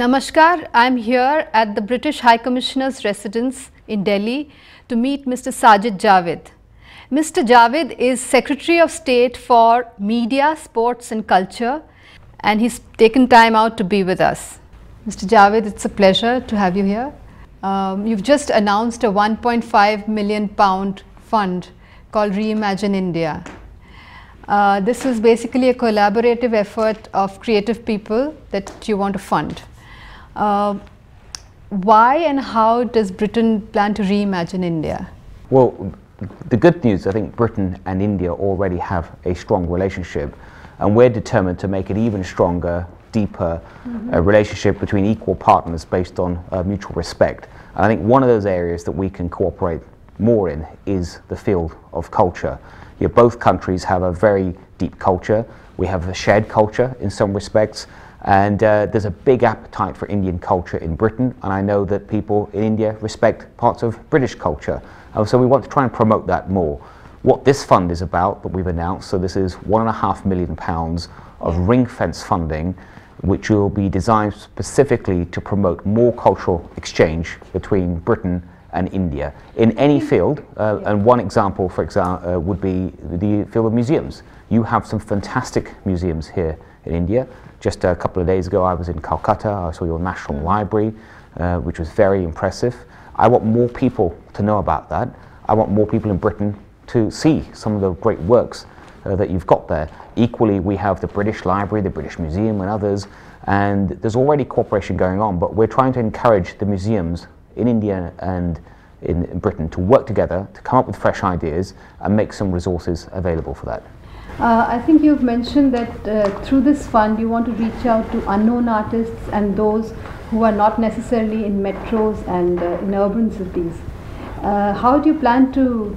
Namaskar, I am here at the British High Commissioner's residence in Delhi to meet Mr. Sajid Javid. Mr. Javid is Secretary of State for Media, Sports and Culture, and he's taken time out to be with us. Mr. Javid, it's a pleasure to have you here. You've just announced a £1.5 million fund called Reimagine India. This is basically a collaborative effort of creative people that you want to fund. Why and how does Britain plan to reimagine India? Well, the good news, I think Britain and India already have a strong relationship, and we're determined to make it even stronger, deeper, a relationship between equal partners based on mutual respect. And I think one of those areas that we can cooperate more in is the field of culture. Both countries have a very deep culture. We have a shared culture in some respects, and there's a big appetite for Indian culture in Britain, and I know that people in India respect parts of British culture. So we want to try and promote that more. What this fund is about that we've announced, so this is £1.5 million of ring-fence funding, which will be designed specifically to promote more cultural exchange between Britain and India in any field. And one example, for example, would be the field of museums. You have some fantastic museums here in India. Just a couple of days ago I was in Calcutta, I saw your National Library, which was very impressive. I want more people to know about that. I want more people in Britain to see some of the great works that you've got there. Equally, we have the British Library, the British Museum and others, and there's already cooperation going on, but we're trying to encourage the museums in India and in Britain to work together to come up with fresh ideas and make some resources available for that. I think you've mentioned that through this fund you want to reach out to unknown artists and those who are not necessarily in metros and in urban cities. How do you plan to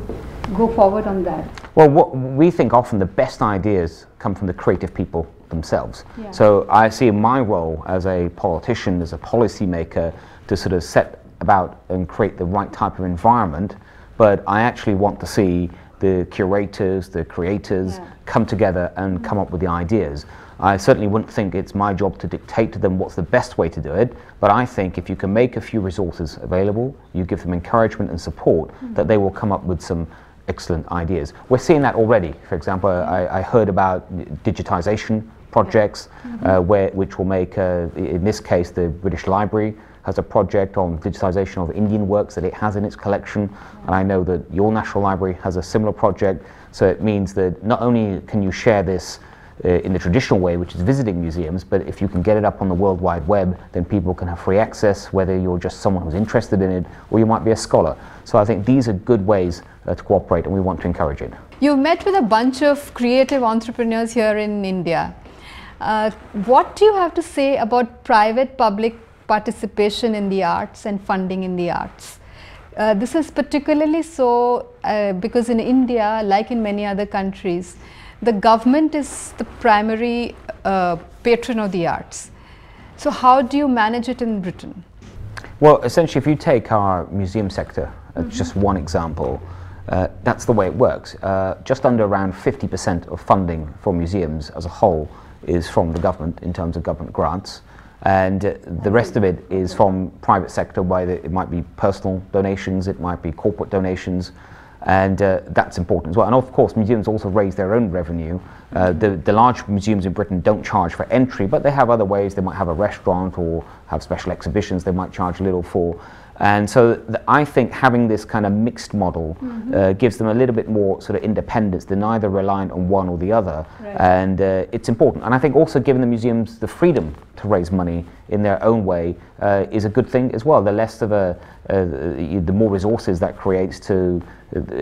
go forward on that? Well, what we think often the best ideas come from the creative people themselves. Yeah. So I see my role as a politician, as a policy maker, to sort of set about and create the right type of environment, but I actually want to see the curators, the creators come together and come up with the ideas. I certainly wouldn't think it's my job to dictate to them what's the best way to do it, but I think if you can make a few resources available, you give them encouragement and support, that they will come up with some excellent ideas. We're seeing that already. For example, I heard about digitization projects, which will make, in this case, the British Library has a project on digitization of Indian works that it has in its collection, and I know that your National Library has a similar project. So it means that not only can you share this in the traditional way, which is visiting museums, but if you can get it up on the World Wide Web, then people can have free access, whether you're just someone who's interested in it or you might be a scholar. So I think these are good ways to cooperate, and we want to encourage it. You've met with a bunch of creative entrepreneurs here in India. What do you have to say about private-public participation in the arts and funding in the arts? This is particularly so because in India, like in many other countries, the government is the primary patron of the arts. So how do you manage it in Britain? Well, essentially, if you take our museum sector as just one example, that's the way it works. Just under around 50% of funding for museums as a whole is from the government in terms of government grants, and the rest of it is from private sector, whether it might be personal donations, it might be corporate donations, and that's important as well. And of course, museums also raise their own revenue. The large museums in Britain don't charge for entry, but they have other ways. They might have a restaurant or have special exhibitions they might charge a little for. And so I think having this kind of mixed model gives them a little bit more sort of independence. They're neither reliant on one or the other, and it's important. And I think also giving the museums the freedom to raise money in their own way is a good thing as well. The less of the more resources that creates to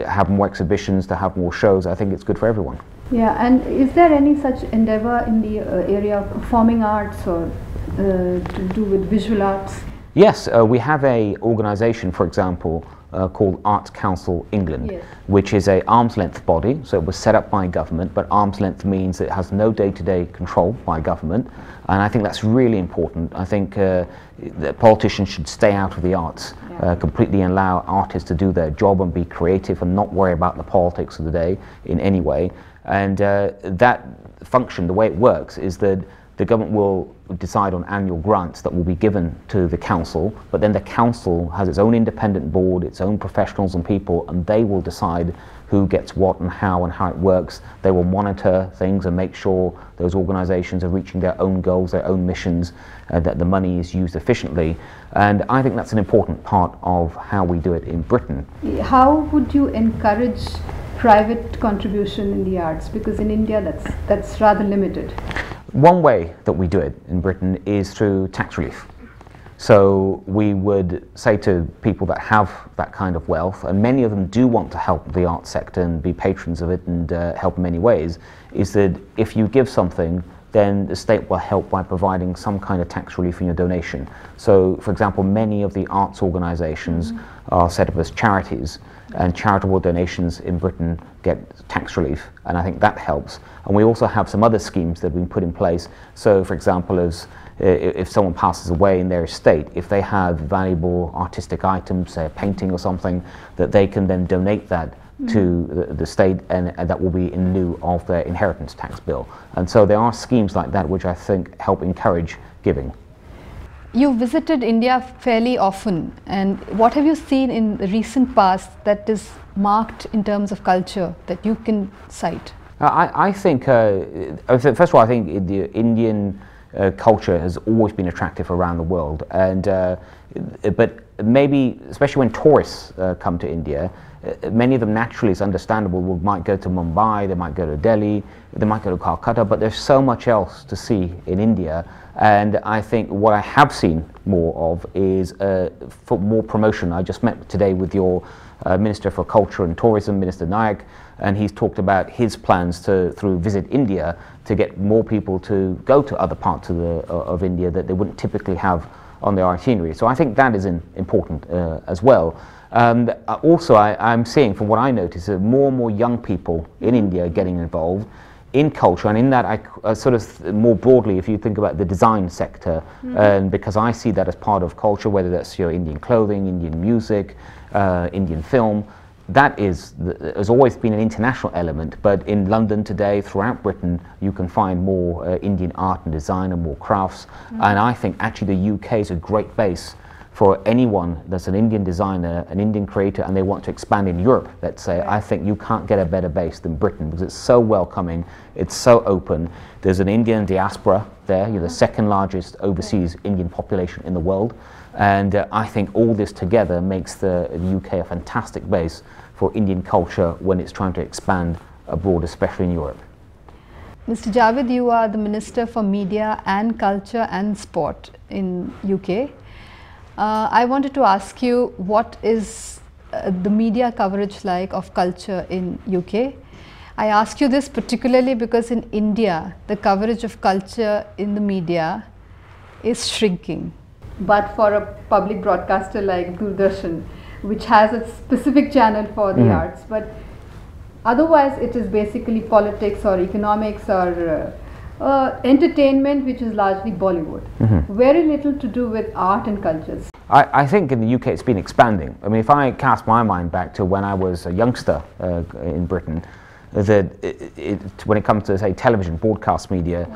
have more exhibitions, to have more shows, I think it's good for everyone. Yeah, and is there any such endeavor in the area of performing arts or to do with visual arts? Yes, we have an organisation, for example, called Arts Council England, which is an arm's length body. So it was set up by government, but arm's length means it has no day-to-day control by government, and I think that's really important. I think that politicians should stay out of the arts completely and allow artists to do their job and be creative and not worry about the politics of the day in any way. And that function, the way it works, is that the government will decide on annual grants that will be given to the council, but then the council has its own independent board, its own professionals and people, and they will decide who gets what and how it works. They will monitor things and make sure those organizations are reaching their own goals, their own missions, that the money is used efficiently. And I think that's an important part of how we do it in Britain. How would you encourage private contribution in the arts? Because in India that's rather limited. One way that we do it in Britain is through tax relief. So we would say to people that have that kind of wealth, and many of them do want to help the arts sector and be patrons of it and help in many ways, is that if you give something, then the state will help by providing some kind of tax relief in your donation. So, for example, many of the arts organizations are set up as charities, and charitable donations in Britain get tax relief, and I think that helps. And we also have some other schemes that have been put in place. So, for example, as if someone passes away in their estate, if they have valuable artistic items, say a painting or something, that they can then donate that to the state, and that will be in lieu of their inheritance tax bill. And so there are schemes like that which I think help encourage giving. You visited India fairly often, and what have you seen in the recent past that is marked in terms of culture that you can cite? I think, first of all, I think the Indian culture has always been attractive around the world, and but maybe especially when tourists come to India, many of them naturally, it's understandable, might go to Mumbai, they might go to Delhi, they might go to Calcutta, but there's so much else to see in India. And I think what I have seen more of is for more promotion. I just met today with your Minister for Culture and Tourism, Minister Nayak, and he's talked about his plans through Visit India to get more people to go to other parts of India that they wouldn't typically have on their itinerary. So I think that is important as well. Also, I'm seeing, from what I notice, more and more young people in India getting involved in culture, and in that I sort of more broadly, if you think about the design sector, because I see that as part of culture, whether that's your Indian clothing, Indian music, Indian film, that has always been an international element, but in London today, throughout Britain, you can find more Indian art and design and more crafts, and I think actually the UK is a great base for anyone that's an Indian designer, an Indian creator, and they want to expand in Europe, let's say. I think you can't get a better base than Britain, because it's so welcoming, it's so open. There's an Indian diaspora there, you're the second largest overseas Indian population in the world, and I think all this together makes the UK a fantastic base for Indian culture when it's trying to expand abroad, especially in Europe. Mr. Javed, you are the Minister for Media and Culture and Sport in UK. I wanted to ask you, what is the media coverage like of culture in UK? I ask you this particularly because in India, the coverage of culture in the media is shrinking. But for a public broadcaster like Doordarshan, which has a specific channel for the arts, but otherwise it is basically politics or economics or entertainment, which is largely Bollywood. Very little to do with art and cultures. I think in the UK it's been expanding. I mean, if I cast my mind back to when I was a youngster in Britain, that when it comes to, say, television, broadcast media,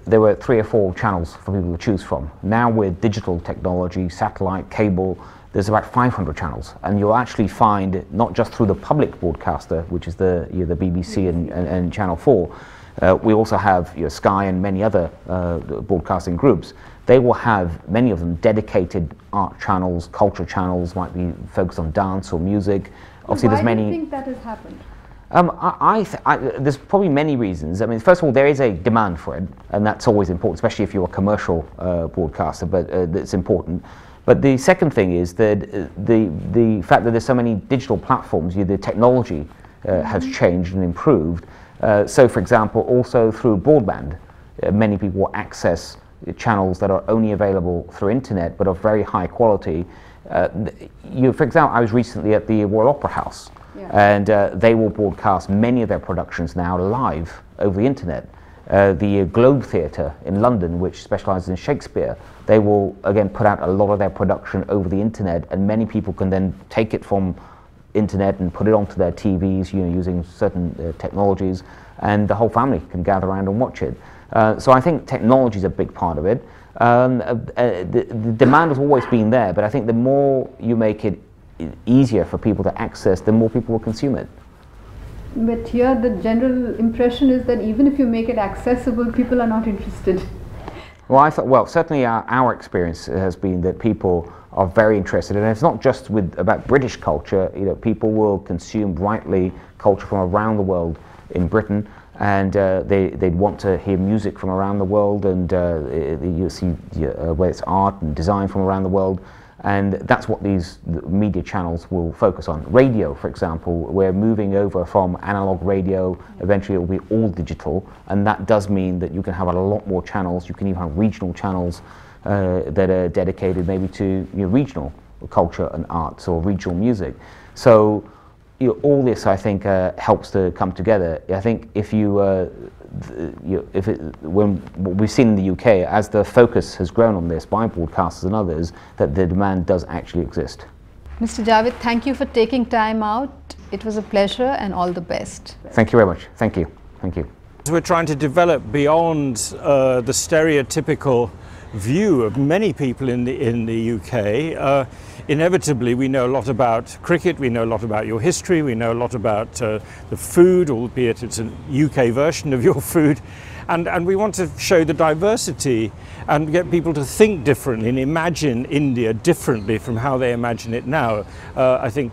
there were 3 or 4 channels for people to choose from. Now with digital technology, satellite, cable, there's about 500 channels, and you'll actually find, not just through the public broadcaster, which is the BBC and Channel 4, we also have Sky and many other broadcasting groups. They will have, many of them, dedicated art channels, culture channels, might be focused on dance or music. Obviously, there's many. Why do you think that has happened? There's probably many reasons. I mean, first of all, there is a demand for it, and that's always important, especially if you're a commercial broadcaster, but it's important. But the second thing is that the fact that there's so many digital platforms, the technology has changed and improved. So, for example, also through broadband, many people access channels that are only available through internet, but of very high quality. For example, I was recently at the Royal Opera House, and they will broadcast many of their productions now live over the internet. The Globe Theatre in London, which specialises in Shakespeare, they will again put out a lot of their production over the internet, and many people can then take it from internet and put it onto their TVs, using certain technologies, and the whole family can gather around and watch it. So I think technology is a big part of it. The demand has always been there, but I think the more you make it easier for people to access, the more people will consume it. But here the general impression is that even if you make it accessible, people are not interested. Well, certainly our experience has been that people are very interested, and it's not just about British culture. You know, people will consume rightly culture from around the world in Britain, and they'd want to hear music from around the world, and you see whether it's art and design from around the world, and that's what these media channels will focus on. Radio, for example, we're moving over from analog radio, eventually it will be all digital, and that does mean that you can have a lot more channels. You can even have regional channels that are dedicated maybe to regional culture and arts or regional music. So all this, I think, helps to come together. I think if when what we've seen in the UK, as the focus has grown on this by broadcasters and others, that the demand does actually exist. Mr. Javed, thank you for taking time out. It was a pleasure, and all the best. Thank you very much. Thank you. Thank you. We're trying to develop beyond the stereotypical view of many people in the UK. Inevitably, we know a lot about cricket, we know a lot about your history, we know a lot about the food, albeit it's a UK version of your food, and we want to show the diversity and get people to think differently and imagine India differently from how they imagine it now. I think,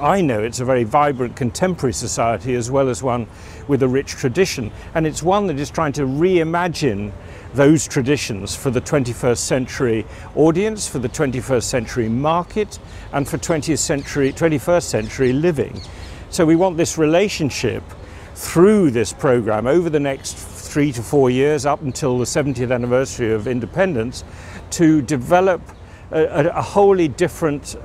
I know it's a very vibrant contemporary society as well as one with a rich tradition, and it's one that is trying to reimagine those traditions for the 21st century audience, for the 21st century market, and for 21st century living. So we want this relationship through this program over the next 3 to 4 years up until the 70th anniversary of independence to develop a wholly different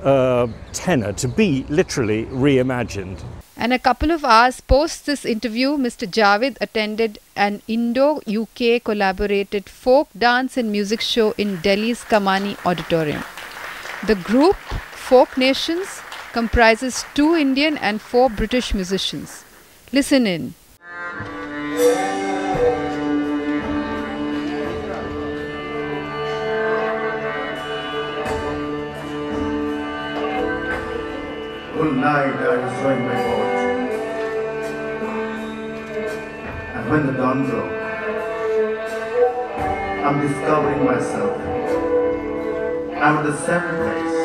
tenor, to be literally reimagined. And a couple of hours post this interview, Mr. Javed attended an Indo-UK collaborated folk dance and music show in Delhi's Kamani Auditorium. The group, Folk Nations, comprises 2 Indian and 4 British musicians. Listen in. One night I was rowing my boat, and when the dawn broke, I'm discovering myself. I'm at the same place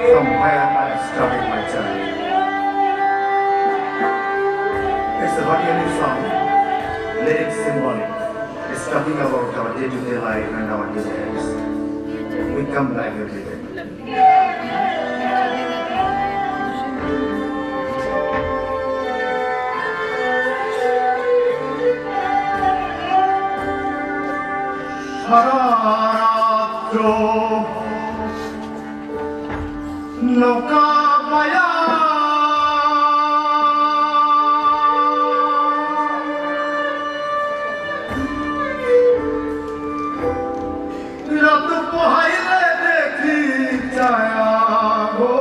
from where I started my journey. It's a Hariani song, lyrics symbolic. It's talking about our day-to-day life and our desires. We come back every day. Harato Noka Maya Rat Pohaile Dekhi Chaya Ho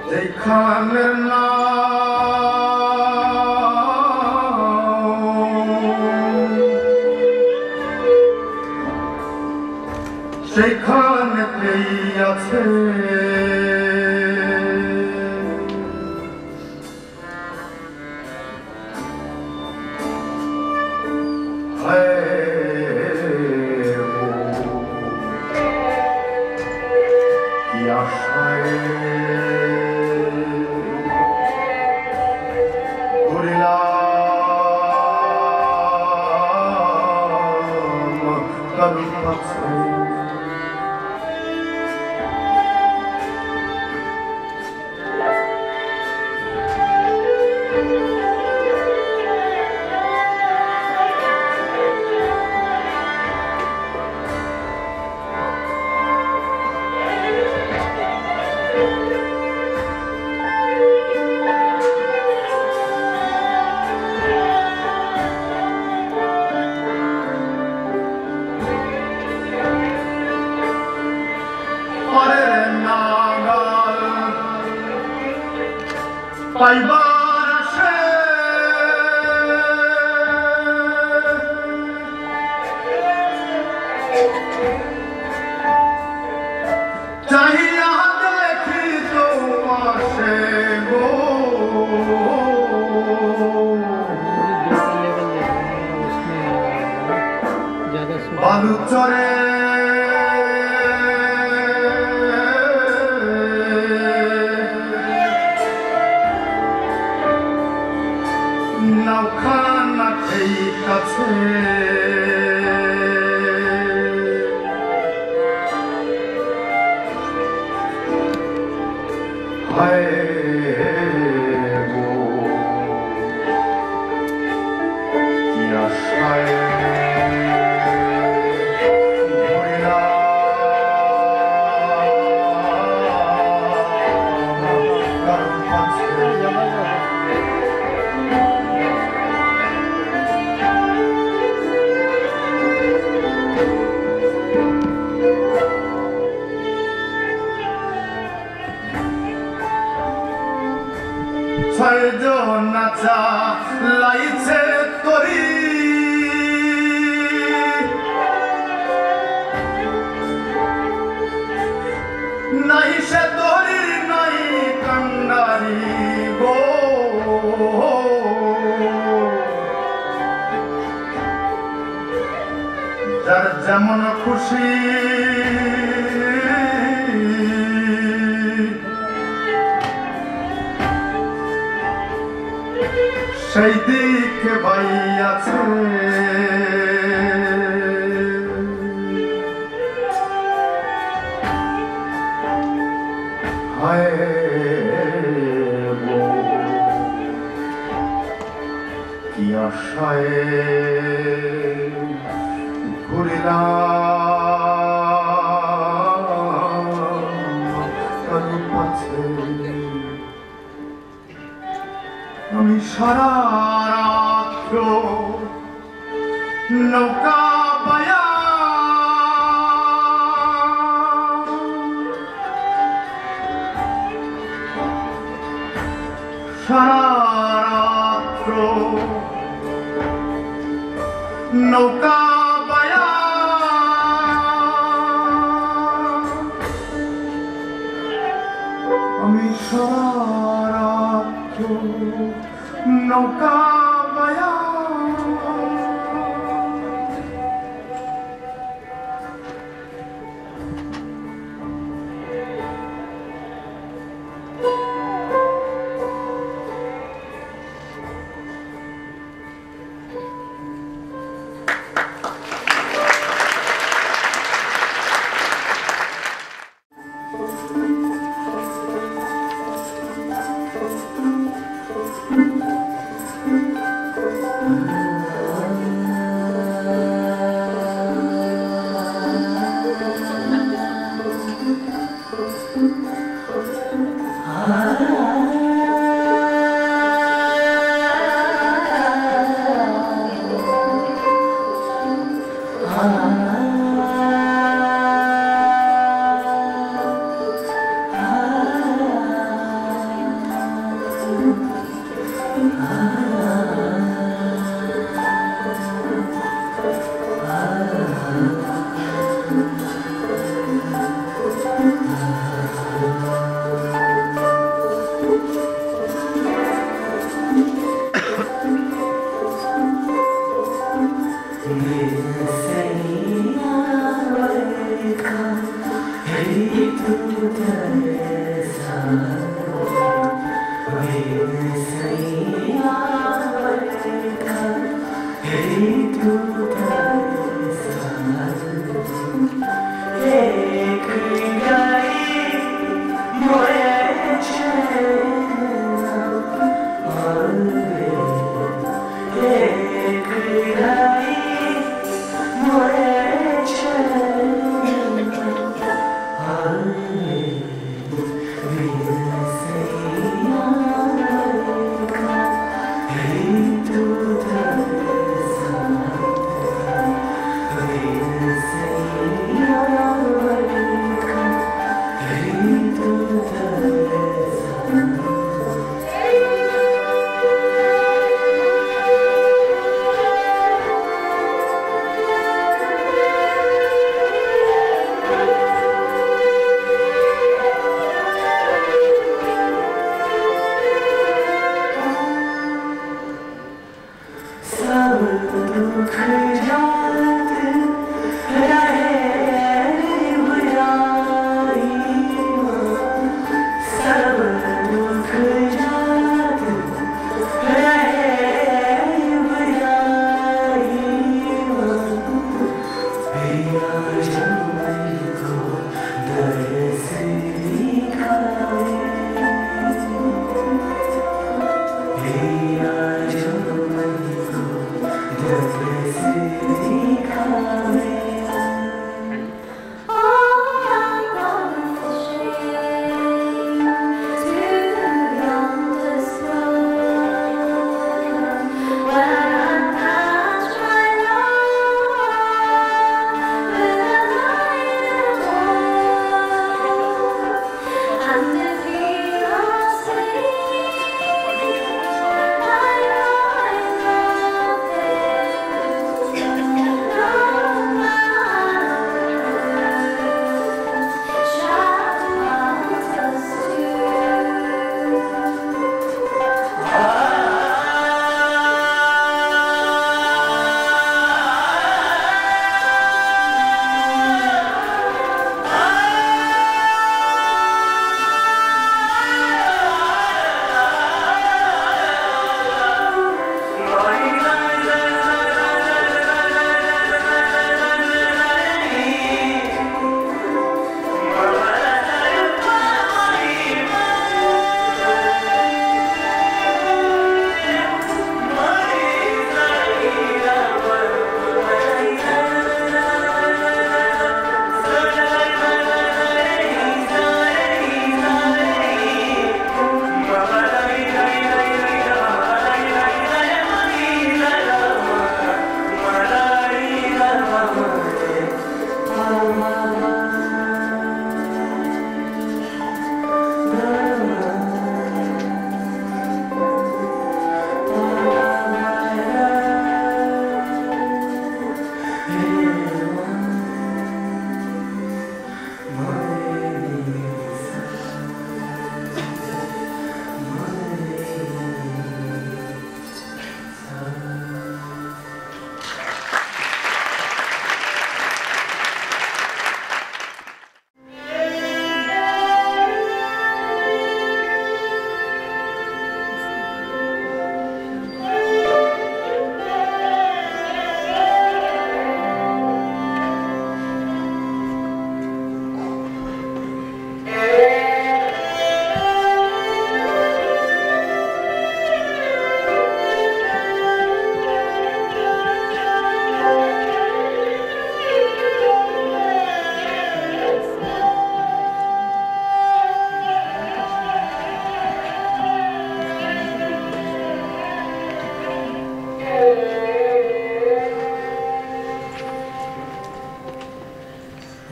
Dekha Mirna সেখানে পেই আছে কি আশায় ঘুরিলাম কারুর কাছে পাইবার আসে চাহিয়া দেখি তোমার সে গো বালুচরে নৌখানা ঠিক আছে হায় গো কি আশায় ছয়জন নাচা লাইছে তরি নাই সে তরি নাই কান্ডারি গো যার যেমন খুশি সেই দিকে বাইয়াছে হায় গো কি আশায় ঘুরিলাম তার পাছে আমি সারা রাত্র নৌকা বায়া সারা রাত্র নৌকা বায়া আমি সারা রাত্র নৌকা বায়া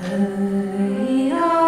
We are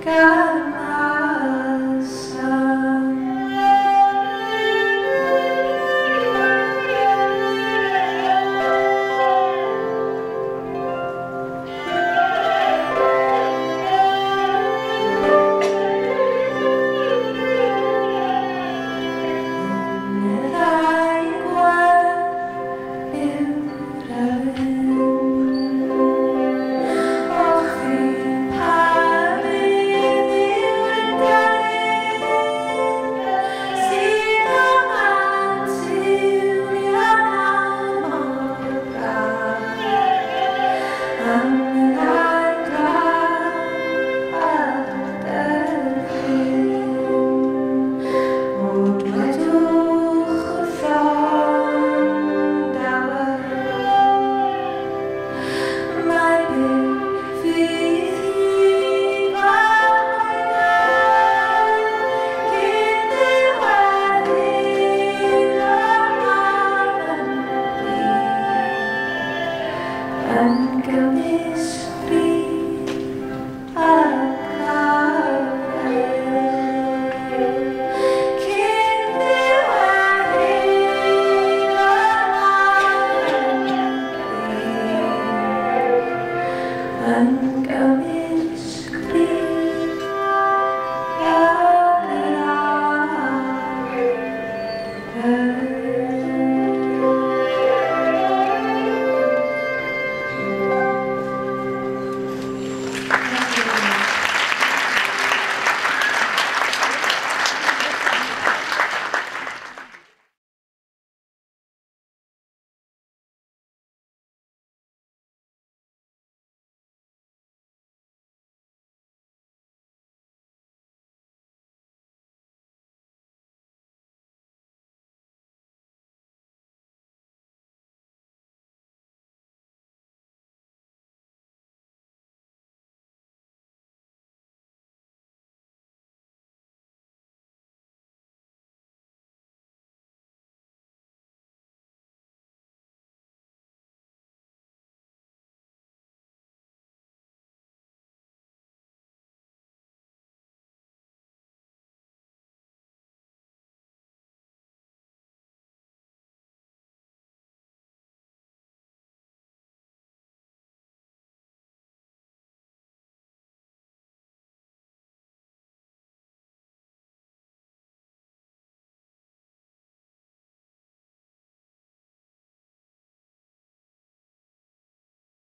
God.